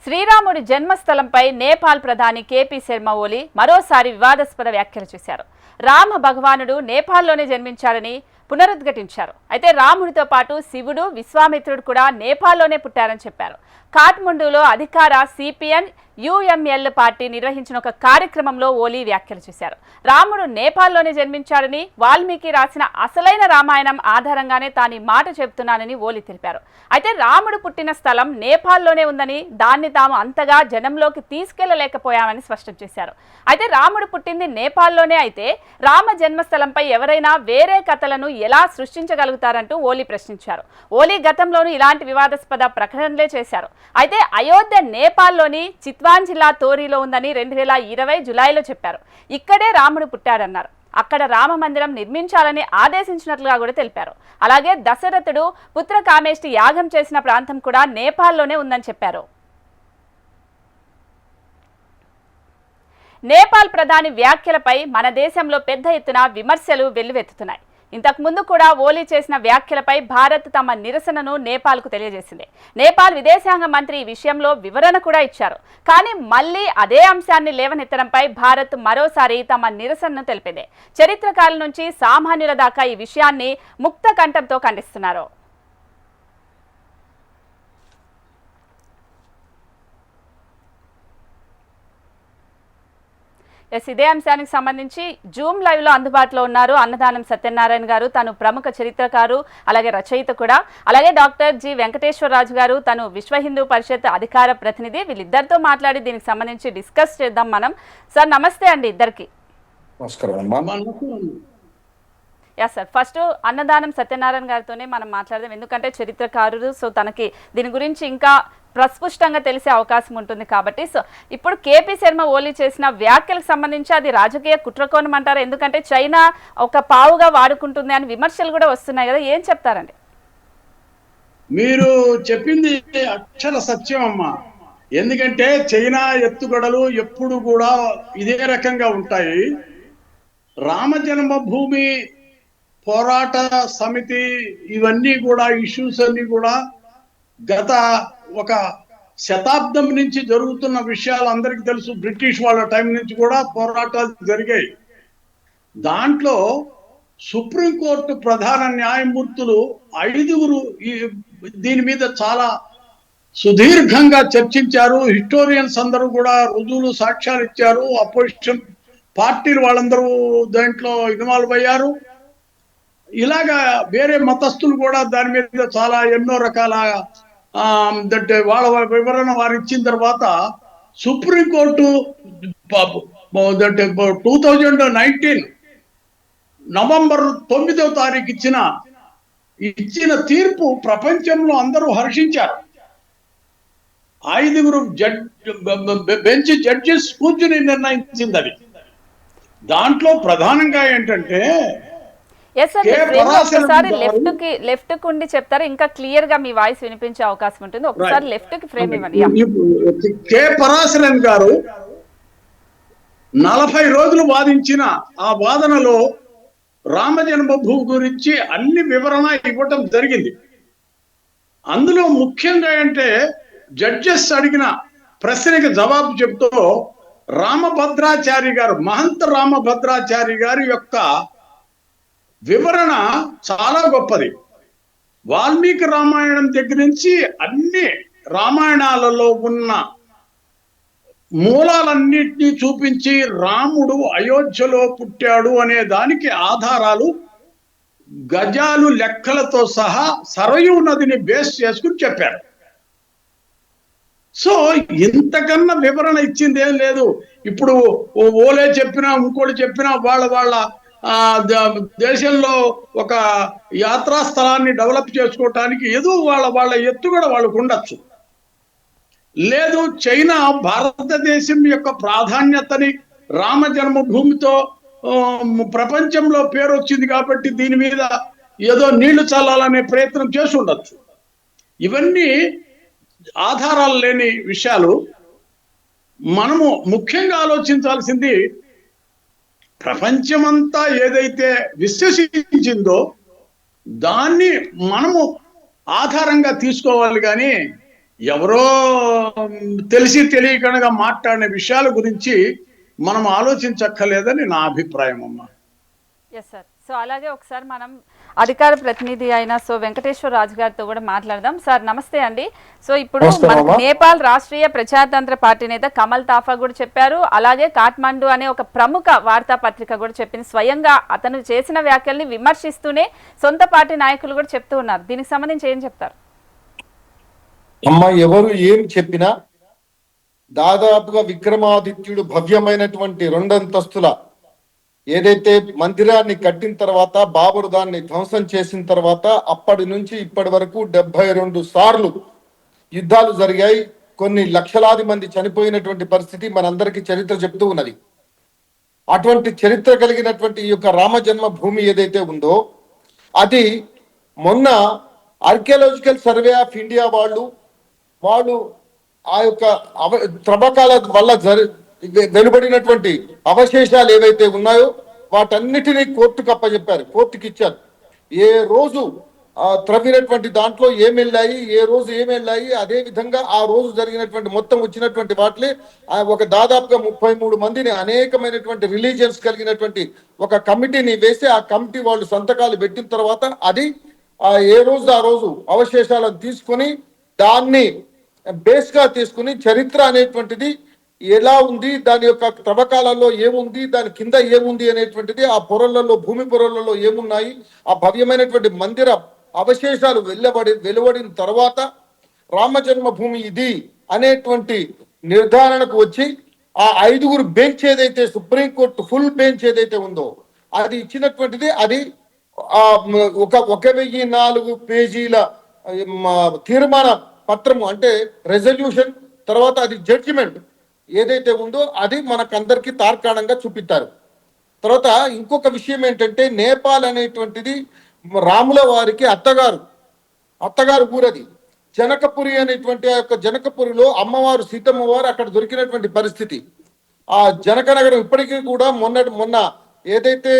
శ్రీరాముడి జన్మస్థలంపై నేపాల్ ప్రధాని కేపీ శర్మ ఓలీ మరోసారి వివాదాస్పద వ్యాఖ్యలు చేశారు. రామ భగవానుడు నేపాల్లోనే జన్మించారని పునరుద్ఘాటించారు. అయితే రాముడితో పాటు శివుడు, విశ్వామిత్రుడు కూడా నేపాల్లోనే పుట్టారని చెప్పారు. కాఠ్మండూలో అధికార సిపిఎన్ యుఎంఎల్ పార్టీ నిర్వహించిన ఒక కార్యక్రమంలో ఓలీ వ్యాఖ్యలు చేశారు. రాముడు నేపాల్లోనే జన్మించాడని, వాల్మీకి రాసిన అసలైన రామాయణం ఆధారంగానే తాను మాట చెబుతున్నానని ఓలీ తెలిపారు. అయితే రాముడు పుట్టిన స్థలం నేపాల్లోనే ఉందని, దాన్ని తాము అంతగా జనంలోకి తీసుకెళ్లలేకపోయామని స్పష్టం చేశారు. అయితే రాముడు పుట్టింది నేపాల్లోనే అయితే రామ జన్మస్థలంపై ఎవరైనా వేరే కథలను ఎలా సృష్టించగలుగుతారంటూ ఓలీ ప్రశ్నించారు. ఓలీ గతంలోనూ ఇలాంటి వివాదాస్పద ప్రకటనలే చేశారు. అయితే అయోధ్య నేపాల్లోని చిత్వాన్ జిల్లా తోరీలో ఉందని 2020 జులైలో చెప్పారు. ఇక్కడే రాముడు పుట్టాడన్నారు. అక్కడ రామ మందిరం నిర్మించాలని ఆదేశించినట్లుగా కూడా తెలిపారు. అలాగే దశరథుడు పుత్ర కామేష్టి యాగం చేసిన ప్రాంతం కూడా నేపాల్లోనే ఉందని చెప్పారు. నేపాల్ ప్రధాని వ్యాఖ్యలపై మన దేశంలో పెద్ద ఎత్తున విమర్శలు వెల్లువెత్తుతున్నాయి. ఇంతకు ముందు కూడా ఓలీ చేసిన వ్యాఖ్యలపై భారత్ తమ నిరసనను నేపాల్కు తెలియజేసింది. నేపాల్ విదేశాంగ మంత్రి ఈ విషయంలో వివరణ కూడా ఇచ్చారు. కానీ మళ్లీ అదే అంశాన్ని లేవనెత్తడంపై భారత్ మరోసారి తమ నిరసనను తెలిపింది. చరిత్రకారుల నుంచి సామాన్యుల దాకా ఈ విషయాన్ని ముక్త కంఠంతో ఖండిస్తున్నారు. ఇదే అంశానికి సంబంధించి జూమ్ లైవ్ లో అందుబాటులో ఉన్నారు అన్నదానం సత్యనారాయణ గారు. తను ప్రముఖ చరిత్రకారు, అలాగే రచయిత కూడా. అలాగే డాక్టర్ జి వెంకటేశ్వరరాజు గారు, తను విశ్వ హిందూ పరిషత్ అధికార ప్రతినిధి. వీళ్ళిద్దరితో మాట్లాడి దీనికి సంబంధించి డిస్కస్ చేద్దాం మనం. సార్ నమస్తే అండి ఇద్దరికి. సార్, ఫస్ట్ అన్నదానం సత్యనారాయణ గారితోనే మనం మాట్లాడదాం. ఎందుకంటే చరిత్రకారుడు, సో తనకి దీని గురించి ఇంకా ప్రస్పుష్టంగా తెలిసే అవకాశం ఉంటుంది కాబట్టి. సో ఇప్పుడు కేపీ శర్మ ఓలీ చేసిన వ్యాఖ్యలకు సంబంధించి అది రాజకీయ కుట్రకోణం అంటారు. ఎందుకంటే చైనా ఒక పావుగా వాడుకుంటుంది అని విమర్శలు కూడా వస్తున్నాయి కదా, ఏం చెప్తారండి? మీరు చెప్పింది అక్షర సత్యం అమ్మా. ఎందుకంటే చైనా ఎత్తుగడలు ఎప్పుడు కూడా ఇదే రకంగా ఉంటాయి. రామ జన్మభూమి పోరాట సమితి ఇవన్నీ కూడా ఇష్యూస్ అన్ని కూడా గత ఒక శతాబ్దం నుంచి జరుగుతున్న విషయాలు అందరికీ తెలుసు. బ్రిటిష్ వాళ్ళ టైం నుంచి కూడా పోరాటాలు జరిగాయి. దాంట్లో సుప్రీంకోర్టు ప్రధాన న్యాయమూర్తులు 5 దీని మీద చాలా సుదీర్ఘంగా చర్చించారు. హిస్టోరియన్స్ అందరూ కూడా రుజువులు, సాక్ష్యాలు ఇచ్చారు. అపోజిషన్ పార్టీలు వాళ్ళందరూ దాంట్లో ఇన్వాల్వ్ అయ్యారు. ఇలాగా వేరే మతస్థులు కూడా దాని మీద చాలా ఎన్నో రకాల వాళ్ళ వివరణ వారు ఇచ్చిన తర్వాత సుప్రీంకోర్టు 2019 నవంబర్ 9వ తారీఖు ఇచ్చిన తీర్పు ప్రపంచంలో అందరూ హర్షించారు. 5 బెంచ్ జడ్జెస్ కూర్చుని నిర్ణయించింది అది. దాంట్లో ప్రధానంగా ఏంటంటే లెఫ్ట్ కి ఉండి చెప్తారు, ఇంకా క్లియర్ గా మీ వాయిస్ వినిపించే అవకాశం ఉంటుంది. ఒకసారి లెఫ్ట్ కి ఫ్రేమ్ ఇవ్వండి. కె పరాశరన్ గారు 40 రోజులు వాదించిన ఆ వాదనలో రామ జన్మభూమి గురించి అన్ని వివరణ ఇవ్వటం జరిగింది. అందులో ముఖ్యంగా అంటే జడ్జెస్ అడిగిన ప్రశ్నకి జవాబు చెప్తూ రామభద్రాచారి గారు, మహంత రామభద్రాచారి గారి యొక్క వివరణ చాలా గొప్పది. వాల్మీకి రామాయణం దగ్గర నుంచి అన్ని రామాయణాలలో ఉన్న మూలాలన్నిటినీ చూపించి రాముడు అయోధ్యలో పుట్టాడు అనే దానికి ఆధారాలు గజాలు లెక్కలతో సహా సరయూ నదిని బేస్ చేసుకుని చెప్పారు. సో ఇంతకన్నా వివరణ ఇచ్చింది ఏం లేదు. ఇప్పుడు ఓలే చెప్పినా ఇంకోటి చెప్పినా వాళ్ళ దేశంలో ఒక యాత్రా స్థలాన్ని డెవలప్ చేసుకోవటానికి ఏదో వాళ్ళ ఎత్తుగడ వాళ్ళకు ఉండొచ్చు. లేదు, చైనా భారతదేశం యొక్క ప్రాధాన్యతని రామ జన్మభూమితో ప్రపంచంలో పేరు వచ్చింది కాబట్టి దీని మీద ఏదో నీళ్లు చల్లాలనే ప్రయత్నం చేసి ఉండొచ్చు. ఇవన్నీ ఆధారాలు లేని విషయాలు. మనము ముఖ్యంగా ఆలోచించాల్సింది ప్రపంచమంతా ఏదైతే విశ్వసించిందో దాన్ని మనము ఆధారంగా తీసుకోవాలి. కానీ ఎవరో తెలిసి తెలియకుండా మాట్లాడిన విషయాల గురించి మనం ఆలోచించక్కర్లేదని నా అభిప్రాయం అమ్మా. Yes sir. సో అలాగే ఒకసారి మనం అధికార ప్రతినిధి అయిన సో వెంకటేశ్వర రాజు గారితో కూడా మాట్లాడదాం. సార్ నమస్తే అండి. సో ఇప్పుడు మనకు నేపాల్ రాష్ట్రీయ ప్రజాతంత్ర పార్టీ నేత కమల్ తాఫా కూడా చెప్పారు, అలాగే కాఠ్మండు అనే ఒక ప్రముఖ వార్తాపత్రిక కూడా చెప్పింది. స్వయంగా అతను చేసిన వ్యాఖ్యల్ని విమర్శిస్తూనే సొంత పార్టీ నాయకులు కూడా చెప్తూ ఉన్నారు. దీనికి సంబంధించి ఏం చెప్తారు? అమ్మ, ఎవరు ఏం చెప్పినా దాదాపుగా విక్రమాదిత్యుడు భవ్యమైనటువంటి 2 అంతస్తుల ఏదైతే మందిరాన్ని కట్టిన తర్వాత బాబరు దాన్ని ధ్వంసం చేసిన తర్వాత అప్పటి నుంచి ఇప్పటి వరకు 72 సార్లు యుద్ధాలు జరిగాయి. కొన్ని లక్షలాది మంది చనిపోయినటువంటి పరిస్థితి మనందరికీ చరిత్ర చెప్తూ ఉన్నది. అటువంటి చరిత్ర కలిగినటువంటి ఈ యొక్క రామ జన్మభూమి ఏదైతే ఉందో అది మొన్న ఆర్కియాలజికల్ సర్వే ఆఫ్ ఇండియా వాళ్ళు ఆ యొక్క త్రవ్వకాల వల్ల వెలువడినటువంటి అవశేషాలు ఏవైతే ఉన్నాయో వాటన్నిటినీ కోర్టుకు అప్పచెప్పారు, కోర్టుకి ఇచ్చారు. ఏ రోజు త్రవ్వినటువంటి దాంట్లో ఏమెళ్ళాయి, ఏ రోజు ఏమెళ్ళాయి, అదే విధంగా ఆ రోజు జరిగినటువంటి మొత్తం వచ్చినటువంటి వాటిని ఒక దాదాపుగా 33 మందిని అనేకమైనటువంటి రిలీజియన్స్ కలిగినటువంటి ఒక కమిటీని వేసి ఆ కమిటీ వాళ్ళు సంతకాలు పెట్టిన తర్వాత అది ఏ రోజు ఆ రోజు అవశేషాలను తీసుకొని దాన్ని బేస్ గా తీసుకుని చరిత్ర అనేటువంటిది ఎలా ఉంది, దాని యొక్క త్రవ్వకాలలో ఏముంది, దాని కింద ఏముంది అనేటువంటిది, ఆ పొరలలో భూమి పొరలలో ఏమున్నాయి, ఆ భవ్యమైనటువంటి మందిర అవశేషాలు వెలువడిన తర్వాత రామ జన్మభూమి ఇది అనేటువంటి నిర్ధారణకు వచ్చి ఆ 5గురు బెంచ్ ఏదైతే సుప్రీంకోర్టు ఫుల్ బెంచ్ ఏదైతే ఉందో అది ఇచ్చినటువంటిది అది 1004 పేజీల తీర్మాన పత్రము అంటే రెజల్యూషన్ తర్వాత అది జడ్జిమెంట్ ఏదైతే ఉందో అది మనకందరికి తార్కాణంగా చూపిస్తారు. తర్వాత ఇంకొక విషయం ఏంటంటే నేపాల్ అనేటువంటిది రాముల వారికి అత్తగారు ఊరది. జనకపురి అనేటువంటి ఆ యొక్క జనకపురిలో అమ్మవారు సీతమ్మ వారు అక్కడ దొరికినటువంటి పరిస్థితి. ఆ జనక నగరం ఇప్పటికీ కూడా మొన్న ఏదైతే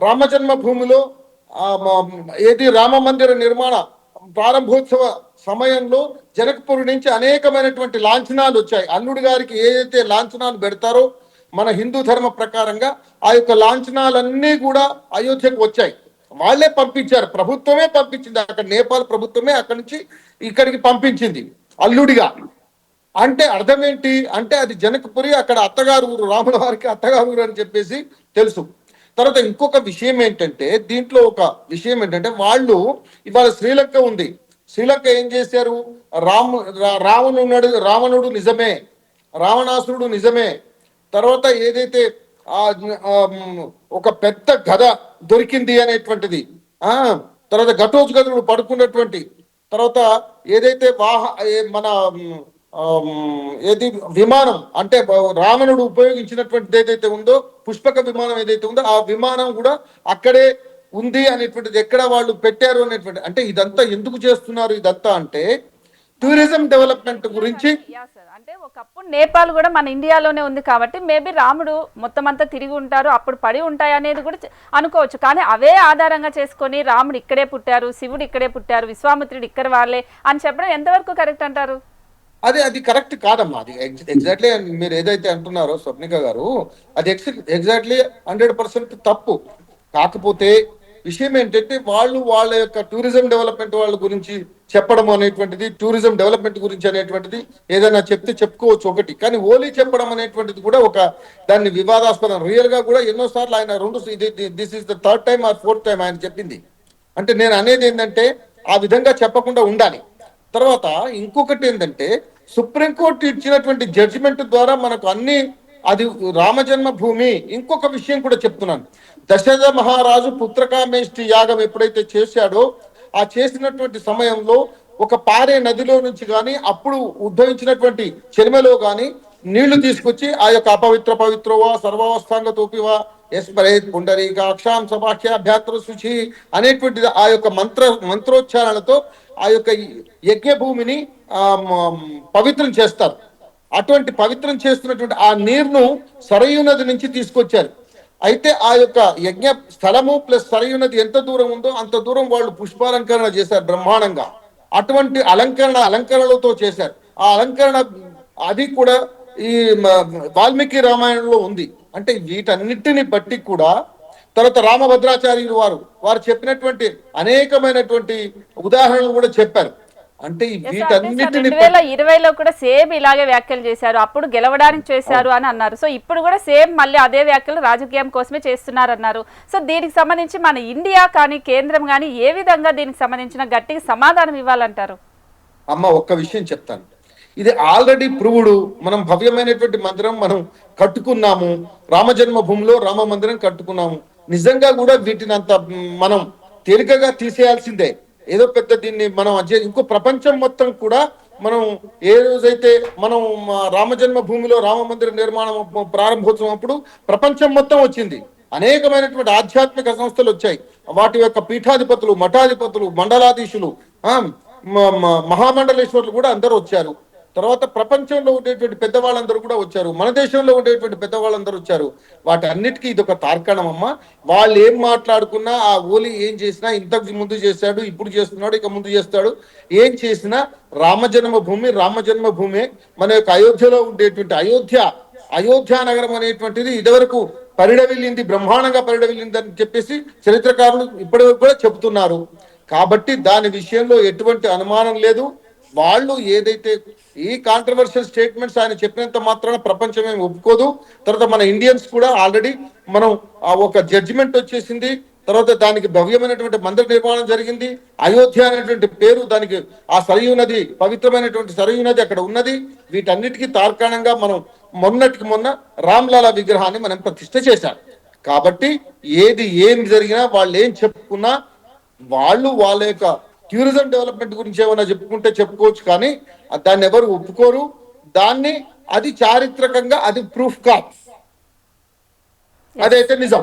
రామజన్మ భూమిలో ఏది రామ మందిర నిర్మాణ ప్రారంభోత్సవ సమయంలో జనకపురి నుంచి అనేకమైనటువంటి లాంఛనాలు వచ్చాయి. అల్లుడి గారికి ఏదైతే లాంఛనాలు పెడతారో మన హిందూ ధర్మ ప్రకారంగా ఆ యొక్క లాంఛనాలన్నీ కూడా అయోధ్యకు వచ్చాయి. వాళ్ళే పంపించారు, ప్రభుత్వమే పంపించింది. అక్కడ నేపాల్ ప్రభుత్వమే అక్కడి నుంచి ఇక్కడికి పంపించింది అల్లుడిగా. అంటే అర్థం ఏంటి అంటే అది జనకపురి, అక్కడ అత్తగారు ఊరు, రాముల వారికి అత్తగారు ఊరు అని చెప్పేసి తెలుసు. తర్వాత ఇంకొక విషయం ఏంటంటే దీంట్లో ఒక విషయం ఏంటంటే వాళ్ళు ఇవాళ శ్రీలంక ఉంది, శ్రీలంక ఏం చేశారు, రావణుడు నిజమే, రావణాసురుడు నిజమే. తర్వాత ఏదైతే ఒక పెద్ద గద దొరికింది అనేటువంటిది, తర్వాత ఘటోత్కచుడు పడుకున్నటువంటి తర్వాత ఏదైతే మన ఏది విమానం అంటే రావణుడు ఉపయోగించినటువంటిది ఏదైతే ఉందో పుష్పక విమానం ఏదైతే ఉందో ఆ విమానం కూడా అక్కడే ఉంది అనేటువంటిది, ఎక్కడ వాళ్ళు పెట్టారు అనేటువంటి. అంటే ఇదంతా ఎందుకు చేస్తున్నారు ఇదంతా అంటే టూరిజం డెవలప్మెంట్ గురించి. అంటే ఒకప్పుడు నేపాల్ కూడా మన ఇండియాలోనే ఉంది కాబట్టి మేబీ రాముడు మొత్తం అంతా తిరిగి ఉంటారు, అప్పుడు పడి ఉంటాయి అనేది కూడా అనుకోవచ్చు. కానీ అవే ఆధారంగా చేసుకొని రాముడు ఇక్కడే పుట్టారు, శివుడు ఇక్కడే పుట్టారు, విశ్వామిత్రుడు ఇక్కడ వాళ్ళే అని చెప్పడం ఎంతవరకు కరెక్ట్ అంటారు? అది కరెక్ట్ కాదమ్మా. అది ఎగ్జాక్ట్లీ మీరు ఏదైతే అంటున్నారో స్వప్నిక గారు అది ఎగ్జాక్ట్లీ 100% తప్పు. కాకపోతే విషయం ఏంటంటే వాళ్ళ యొక్క టూరిజం డెవలప్మెంట్ వాళ్ళ గురించి చెప్పడం అనేటువంటిది, టూరిజం డెవలప్మెంట్ గురించి అనేటువంటిది ఏదైనా చెప్పుకోవచ్చు ఒకటి, కానీ ఓలీ చెప్పడం అనేటువంటిది కూడా ఒక దాన్ని వివాదాస్పదం. రియల్ గా కూడా ఎన్నోసార్లు ఆయన this is the 3rd time or 4th time ఆయన చెప్పింది. అంటే నేను అనేది ఏంటంటే ఆ విధంగా చెప్పకుండా ఉండాలి. తర్వాత ఇంకొకటి ఏంటంటే సుప్రీంకోర్టు ఇచ్చినటువంటి జడ్జిమెంట్ ద్వారా మనకు అన్ని అది రామజన్మ భూమి. ఇంకొక విషయం కూడా చెప్తున్నాను, దశరథ మహారాజు పుత్రకామేష్టి యాగం ఎప్పుడైతే చేశాడో ఆ చేసినటువంటి సమయంలో ఒక పారే నదిలో నుంచి కానీ అప్పుడు ఉద్భవించినటువంటి చెరుమలో కానీ నీళ్లు తీసుకొచ్చి ఆ యొక్క పవిత్రోవా సర్వావస్థాంగతోపివా ఎస్పరేత్ పుండరీకాక్షాం సభాఖ్యాభ్యాత్ర శుచి అనేటువంటి ఆ యొక్క మంత్రోచ్చారణలతో ఆ యొక్క యజ్ఞ భూమిని పవిత్రం చేస్తారు. అటువంటి పవిత్రం చేస్తున్నటువంటి ఆ నీరును సరయూ నది నుంచి తీసుకొచ్చారు. అయితే ఆ యొక్క యజ్ఞ స్థలము ప్లస్ సరయూ నది ఎంత దూరం ఉందో అంత దూరం వాళ్ళు పుష్పాలంకరణ చేశారు బ్రహ్మాండంగా. అటువంటి అలంకరణలతో చేశారు. ఆ అలంకరణ అది కూడా ఈ వాల్మీకి రామాయణంలో ఉంది. అంటే వీటన్నిటిని బట్టి కూడా తర్వాత రామభద్రాచార్యులు వారు చెప్పినటువంటి అనేకమైనటువంటి ఉదాహరణలు కూడా చెప్పారు. అంటే వీటన్నిటిని 2020లో కూడా సేమ్ ఇలాగే వ్యాఖ్యలు చేశారు. అప్పుడు గెలవడానికి చేశారు అని అన్నారు. సో ఇప్పుడు కూడా సేమ్ మళ్ళీ అదే వ్యాఖ్యలు రాజకీయం కోసమే చేస్తున్నారు అన్నారు. సో దీనికి సంబంధించి మన ఇండియా కానీ కేంద్రం కానీ ఏ విధంగా దీనికి సంబంధించిన గట్టిగా సమాధానం ఇవ్వాలంటారు? అమ్మ ఒక్క విషయం చెప్తాను. ఇది ఆల్రెడీ ప్రూవ్డ్. మనం భవ్యమైనటువంటి మందిరం మనం కట్టుకున్నాము. రామజన్మభూమిలో రామ మందిరం కట్టుకున్నాము. నిజంగా కూడా వీటిని అంత మనం తేలికగా తీసేయాల్సిందే. ఏదో పెద్ద దీన్ని మనం ఇంకో ప్రపంచం మొత్తం కూడా మనం ఏ రోజైతే మనం రామజన్మభూమిలో రామ మందిర నిర్మాణం ప్రారంభోత్సవం అప్పుడు ప్రపంచం మొత్తం వచ్చింది. అనేకమైనటువంటి ఆధ్యాత్మిక సంస్థలు వచ్చాయి. వాటి యొక్క పీఠాధిపతులు, మఠాధిపతులు, మండలాధీశులు, మహామండలేశ్వరులు కూడా అందరూ వచ్చారు. తర్వాత ప్రపంచంలో ఉండేటువంటి పెద్దవాళ్ళందరూ కూడా వచ్చారు. మన దేశంలో ఉండేటువంటి పెద్దవాళ్ళందరూ వచ్చారు. వాటన్నిటికీ ఇది ఒక తార్కాణం అమ్మ. వాళ్ళు ఏం మాట్లాడుకున్నా, ఆ ఓలి ఏం చేసినా, ఇంతకు ముందు చేశాడు, ఇప్పుడు చేస్తున్నాడు, ఇక ముందు చేస్తాడు, ఏం చేసినా రామజన్మభూమి మన యొక్క అయోధ్యలో ఉండేటువంటి అయోధ్య నగరం అనేటువంటిది ఇదివరకు పరిడవిల్లింది, బ్రహ్మాండంగా పరిడవిల్లింది అని చెప్పేసి చరిత్రకారులు ఇప్పటి వరకు కూడా చెబుతున్నారు. కాబట్టి దాని విషయంలో ఎటువంటి అనుమానం లేదు. వాళ్ళు ఏదైతే ఈ కాంట్రవర్షియల్ స్టేట్మెంట్స్ ఆయన చెప్పినంత మాత్రాన ప్రపంచం ఏమి ఒప్పుకోదు. తర్వాత మన ఇండియన్స్ కూడా ఆల్రెడీ మనం ఒక జడ్జిమెంట్ వచ్చేసింది. తర్వాత దానికి భవ్యమైనటువంటి మందిర నిర్మాణం జరిగింది. అయోధ్య అనేటువంటి పేరు దానికి, ఆ సరయూ నది, పవిత్రమైనటువంటి సరయూ నది అక్కడ ఉన్నది. వీటన్నిటికీ తార్కాణంగా మనం మొన్న రామ్లాలా విగ్రహాన్ని మనం ప్రతిష్ఠ చేశాం. కాబట్టి ఏం జరిగినా, వాళ్ళు ఏం చెప్పుకున్నా, వాళ్ళ యొక్క టూరిజం డెవలప్మెంట్ గురించి ఏమైనా చెప్పుకోవచ్చు, కానీ దాన్ని ఎవరు ఒప్పుకోరు. అది చారిత్రకంగా అది ప్రూఫ్ కాదు, అదైతే నిజం.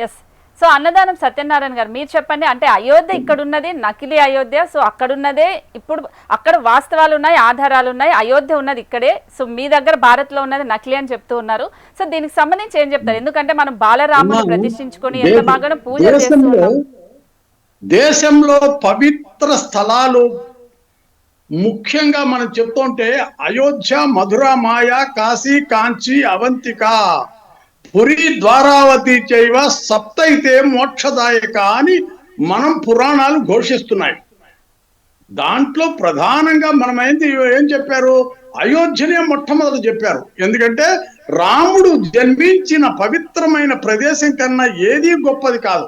ఎస్. సో అన్నదానం సత్యనారాయణ గారు, మీరు చెప్పండి. అంటే అయోధ్య ఇక్కడ ఉన్నది నకిలీ అయోధ్య. సో అక్కడున్నదే ఇప్పుడు అక్కడ వాస్తవాలు ఉన్నాయి, ఆధారాలు ఉన్నాయి. అయోధ్య ఉన్నది ఇక్కడే. సో మీ దగ్గర భారత్లో ఉన్నది నకిలీ అని చెప్తూ ఉన్నారు. సో దీనికి సంబంధించి ఏం చెప్తారు? ఎందుకంటే మనం బాలరాముని ప్రతిష్ఠించుకొని ఎంత బాగా పూజలు చేస్తున్నాం. దేశంలో పవిత్ర స్థలాలు ముఖ్యంగా మనం చెప్తుంటే అయోధ్య, మధుర, మాయ, కాశీ, కాంచి, అవంతిక, పురి, ద్వారావతి చైవ సప్తైతే మోక్షదాయక అని మనం పురాణాలు ఘోషిస్తున్నాయి. దాంట్లో ప్రధానంగా మనం ఏం చెప్పారు? అయోధ్యనే మొట్టమొదటి చెప్పారు. ఎందుకంటే రాముడు జన్మించిన పవిత్రమైన ప్రదేశం కన్నా ఏదీ గొప్పది కాదు.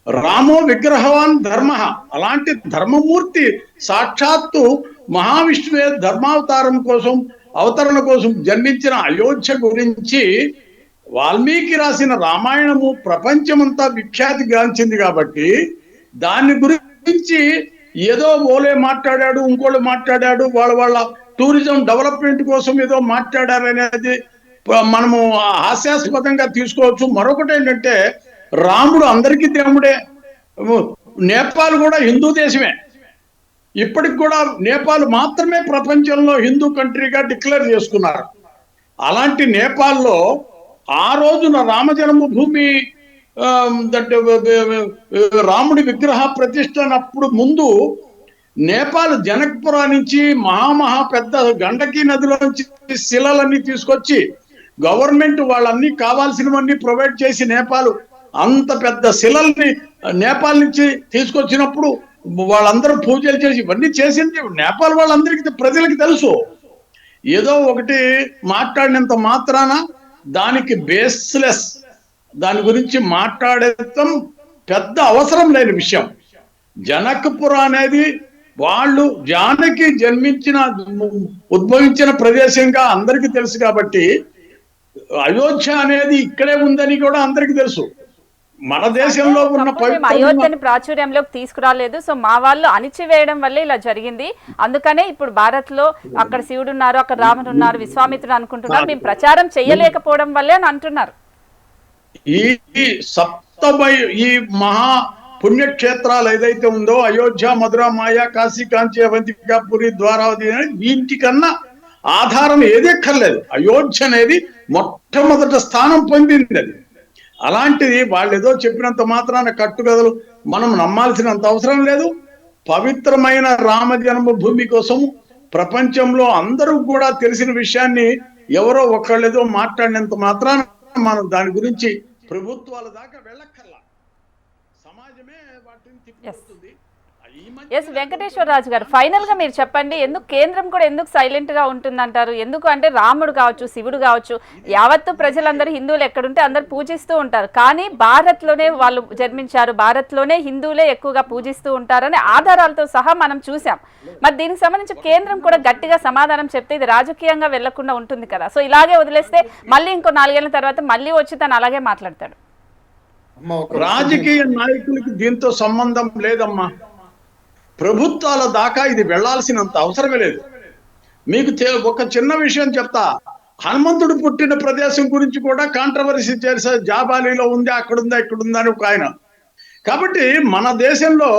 రామో విగ్రహవాన్ ధర్మ. అలాంటి ధర్మమూర్తి సాక్షాత్తు మహావిష్ణువే ధర్మావతారం కోసం, అవతరణ కోసం జన్మించిన అయోధ్య గురించి వాల్మీకి రాసిన రామాయణము ప్రపంచమంతా విఖ్యాతి గాంచింది. కాబట్టి దాని గురించి ఏదో ఓలే మాట్లాడాడు, ఇంకోళ్ళు మాట్లాడాడు, వాళ్ళ టూరిజం డెవలప్మెంట్ కోసం ఏదో మాట్లాడారనేది మనము హాస్యాస్పదంగా తీసుకోవచ్చు. మరొకటి ఏంటంటే రాముడు అందరికీ దేవుడే. నేపాల్ కూడా హిందూ దేశమే. ఇప్పటికి కూడా నేపాల్ మాత్రమే ప్రపంచంలో హిందూ కంట్రీగా డిక్లేర్ చేసుకున్నారు. అలాంటి నేపాల్లో ఆ రోజున రామజన్మభూమి రాముడి విగ్రహ ప్రతిష్టనప్పుడు ముందు నేపాల్ జనక్పురా నుంచి మహా పెద్ద గండకీ నదిలోంచి శిలలన్నీ తీసుకొచ్చి గవర్నమెంట్ వాళ్ళన్నీ కావాల్సినవన్నీ ప్రొవైడ్ చేసి నేపాల్ అంత పెద్ద శిలల్ని నేపాల్ నుంచి తీసుకొచ్చినప్పుడు వాళ్ళందరూ పూజలు చేసి ఇవన్నీ చేసింది నేపాల్ వాళ్ళందరికీ, ప్రజలకి తెలుసు. ఏదో ఒకటి మాట్లాడినంత మాత్రాన దానికి బేస్లెస్, దాని గురించి మాట్లాడటం పెద్ద అవసరం లేని విషయం. జనకపుర అనేది వాళ్ళు జానకి ఉద్భవించిన ప్రదేశంగా అందరికీ తెలుసు. కాబట్టి అయోధ్య అనేది ఇక్కడే ఉందని కూడా అందరికీ తెలుసు. మన దేశంలో ఉన్న అయోధ్యని ప్రాచుర్యంలోకి తీసుకురాలేదు. సో మా వాళ్ళు అణిచివేయడం వల్లే ఇలా జరిగింది. అందుకనే ఇప్పుడు భారత్ లో అక్కడ శివుడు ఉన్నారు, అక్కడ రాముడు ఉన్నారు, విశ్వామిత్రుడు అనుకుంటున్నారు. మేము ప్రచారం చేయలేకపోవడం వల్లే అని అంటున్నారు. ఈ మహా పుణ్యక్షేత్రాలు ఏదైతే ఉందో అయోధ్య, మధుర, మాయ, కాశీ, కాంచి, అవంతిక, పురి, ద్వారావతి, వీటికన్నా ఆధారం ఏదెక్కర్లేదు. అయోధ్య అనేది మొట్టమొదటి స్థానం పొందింది. అది అలాంటిది వాళ్ళు ఏదో చెప్పినంత మాత్రాన కట్టుకథలు మనం నమ్మాల్సినంత అవసరం లేదు. పవిత్రమైన రామ జన్మభూమి కోసం ప్రపంచంలో అందరూ కూడా తెలిసిన విషయాన్ని ఎవరో ఒకళ్ళేదో మాట్లాడినంత మాత్రాన మనం దాని గురించి ప్రభుత్వాల దాకా వెళ్ళక్కర్లా, సమాజమే వాటిని తిప్పుతుంది. ఎస్ వెంకటేశ్వరరాజు గారు, ఫైనల్ గా మీరు చెప్పండి, ఎందుకు కేంద్రం కూడా ఎందుకు సైలెంట్ గా ఉంటుందంటారు? ఎందుకు అంటే రాముడు కావచ్చు, శివుడు కావచ్చు, యావత్తు ప్రజలందరూ హిందువులు ఎక్కడుంటే అందరు పూజిస్తూ ఉంటారు, కానీ భారత్ లోనే వాళ్ళు జన్మించారు, భారత్ లోనే హిందువులే ఎక్కువగా పూజిస్తూ ఉంటారని ఆధారాలతో సహా మనం చూసాం. మరి దీనికి సంబంధించి కేంద్రం కూడా గట్టిగా సమాధానం చెప్తే ఇది రాజకీయంగా వెళ్లకుండా ఉంటుంది కదా. సో ఇలాగే వదిలేస్తే మళ్ళీ ఇంకో 4 ఏళ్ల తర్వాత మళ్ళీ వచ్చి తను అలాగే మాట్లాడతాడు. రాజకీయ నాయకులకి దీంతో సంబంధం లేదమ్మా. ప్రభుత్వాల దాకా ఇది వెళ్లాల్సినంత అవసరమే లేదు. మీకు ఒక చిన్న విషయం చెప్తా. హనుమంతుడు పుట్టిన ప్రదేశం గురించి కూడా కాంట్రవర్సీ చేసే జాబాలీలో ఉంది, అక్కడుందా ఇక్కడుందా అని ఒక ఆయన. కాబట్టి మన దేశంలో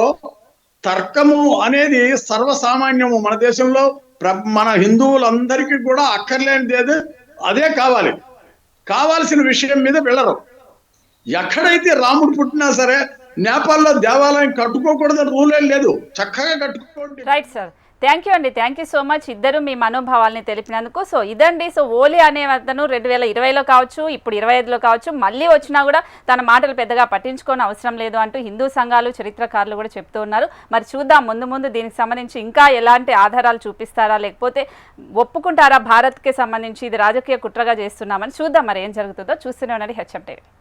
తర్కము అనేది సర్వసామాన్యము. మన దేశంలో మన హిందువులందరికీ కూడా అక్కర్లేనిది అదే కావాలి. కావాల్సిన విషయం మీద వెళ్ళరు. ఎక్కడైతే రాముడు పుట్టినా సరే నేపాల్లో దేవాలయం కట్టుకోకూడదని రూల్ ఏం లేదు, చక్కగా కట్టుకోండి. రైట్ సార్, థ్యాంక్ యూ అండి, థ్యాంక్ యూ సో మచ్ ఇద్దరు మీ మనోభావాల్ని తెలిపినందుకు. సో ఇదండి, సో ఓలీ అనే అతను 2020లో కావచ్చు, ఇప్పుడు 2025లో కావచ్చు, మళ్ళీ వచ్చినా కూడా తన మాటలు పెద్దగా పట్టించుకోని అవసరం లేదు అంటూ హిందూ సంఘాలు, చరిత్రకారులు కూడా చెప్తూ ఉన్నారు. మరి చూద్దాం ముందు ముందు దీనికి సంబంధించి ఇంకా ఎలాంటి ఆధారాలు చూపిస్తారా, లేకపోతే ఒప్పుకుంటారా భారత్కి సంబంధించి ఇది రాజకీయ కుట్రగా చేస్తున్నామని చూద్దాం. మరి ఏం జరుగుతుందో చూస్తూనే ఉండండి హెచ్ఎం టీవీ.